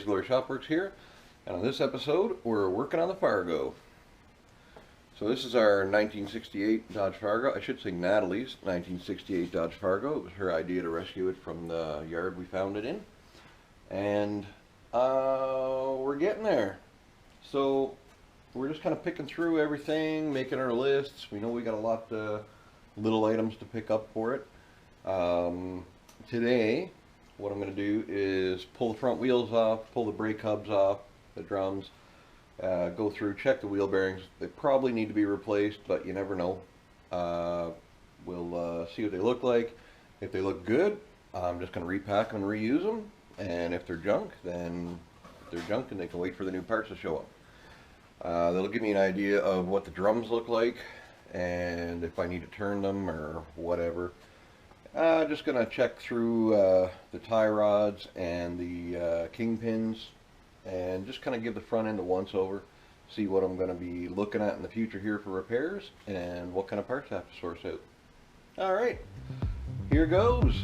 Praise the Glory Shopworks here, and on this episode we're working on the Fargo. So this is our 1968 Dodge Fargo. I should say Natalie's 1968 Dodge Fargo. It was her idea to rescue it from the yard we found it in, and we're getting there. So we're just kind of picking through everything, making our lists. We know we got a lot of little items to pick up for it. Today what I'm going to do is pull the front wheels off, pull the brake hubs off, the drums, go through, check the wheel bearings. They probably need to be replaced, but you never know. We'll see what they look like. If they look good, I'm just going to repack them and reuse them. And if they're junk, then they're junk and they can wait for the new parts to show up. That'll give me an idea of what the drums look like and if I need to turn them or whatever. Just going to check through the tie rods and the kingpins and just kind of give the front end a once over, see what I'm going to be looking at in the future here for repairs and what kind of parts I have to source out. Alright, here goes.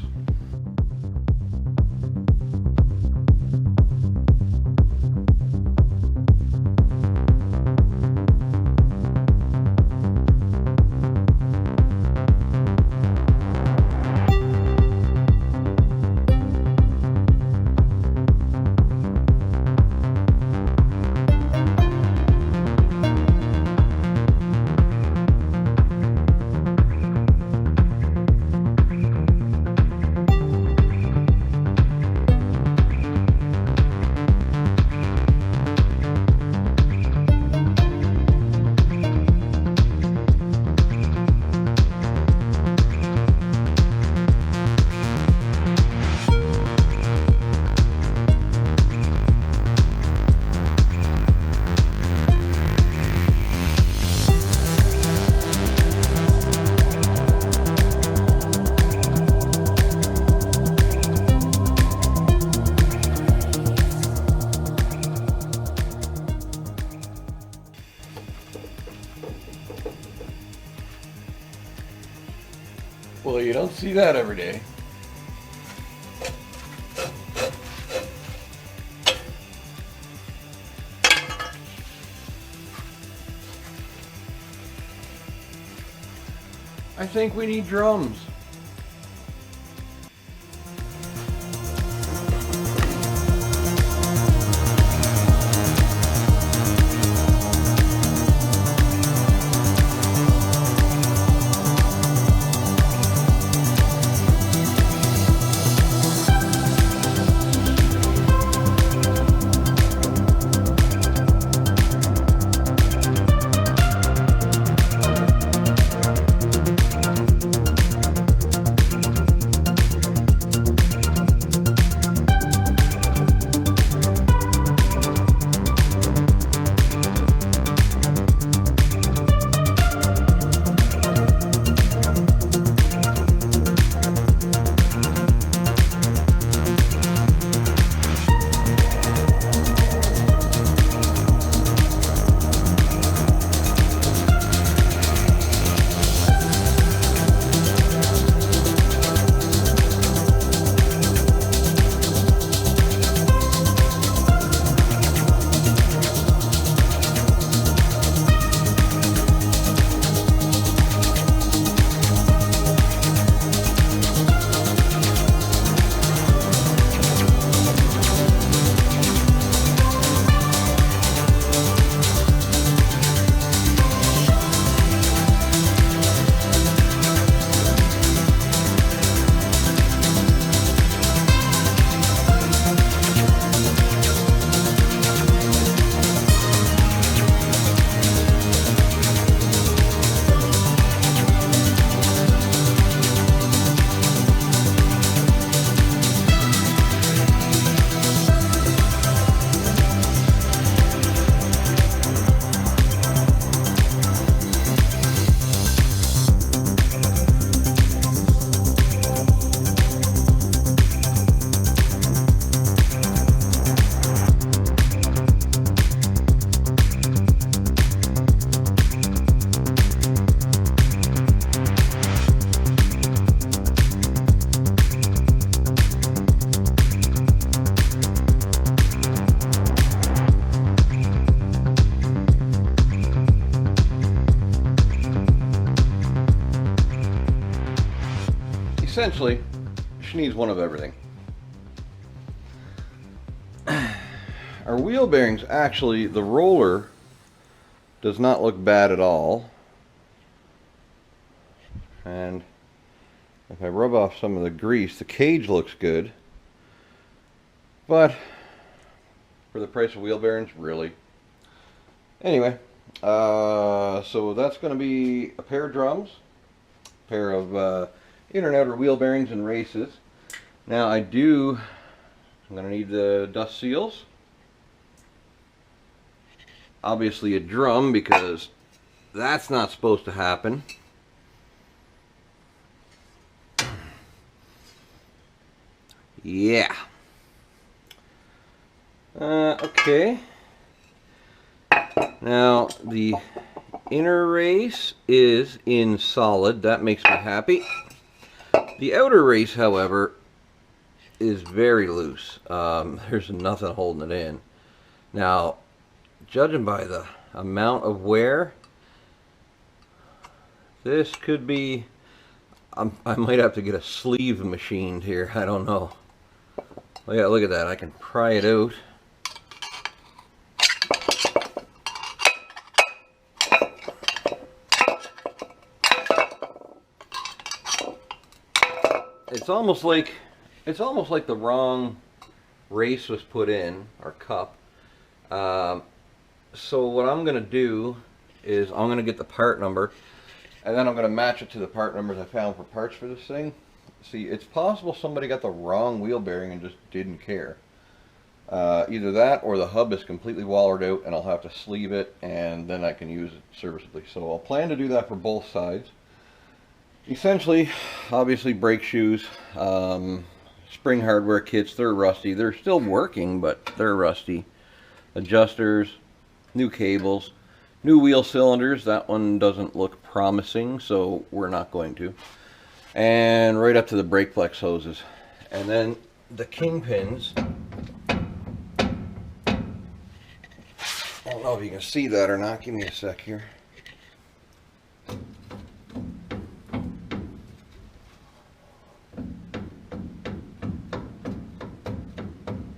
Well, you don't see that every day. I think we need drums. essentially, she needs one of everything. Our wheel bearings, actually, the roller does not look bad at all. And if I rub off some of the grease, the cage looks good. But for the price of wheel bearings, really. Anyway, so that's going to be a pair of drums, a pair of inner and outer wheel bearings and races. Now I'm going to need the dust seals. Obviously a drum, because that's not supposed to happen. Yeah. Okay. Now the inner race is in solid. That makes me happy. The outer race, however, is very loose. There's nothing holding it in. Now, judging by the amount of wear, this could be... I might have to get a sleeve machined here. I don't know. Oh yeah, look at that. I can pry it out. It's almost like the wrong race was put in, or cup. So what I'm going to do is I'm going to get the part number, and then I'm going to match it to the part numbers I found for parts for this thing. See, it's possible somebody got the wrong wheel bearing and just didn't care. Either that or the hub is completely wallered out and I'll have to sleeve it, and then I can use it serviceably. So I'll plan to do that for both sides. Essentially, obviously brake shoes, spring hardware kits, they're rusty. They're still working, but they're rusty. Adjusters, new cables, new wheel cylinders. That one doesn't look promising, so we're not going to. And right up to the brake flex hoses. And then the kingpins. I don't know if you can see that or not. Give me a sec here.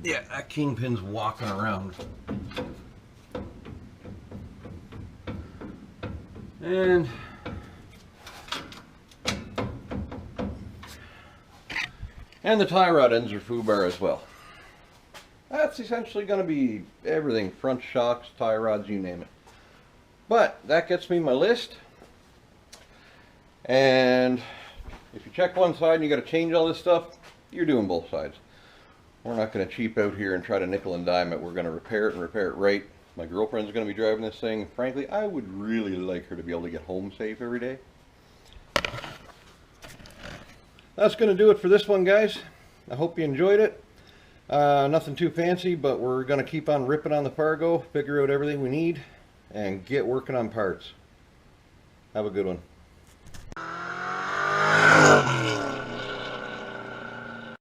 Yeah, that kingpin's walking around. And the tie rod ends are foobar as well. That's essentially going to be everything. Front shocks, tie rods, you name it. But that gets me my list. And if you check one side and you got to change all this stuff, you're doing both sides. We're not going to cheap out here and try to nickel and dime it. We're going to repair it and repair it right. My girlfriend's going to be driving this thing. Frankly, I would really like her to be able to get home safe every day. That's going to do it for this one, guys. I hope you enjoyed it. Nothing too fancy, but we're going to keep on ripping on the Fargo, figure out everything we need, and get working on parts. Have a good one.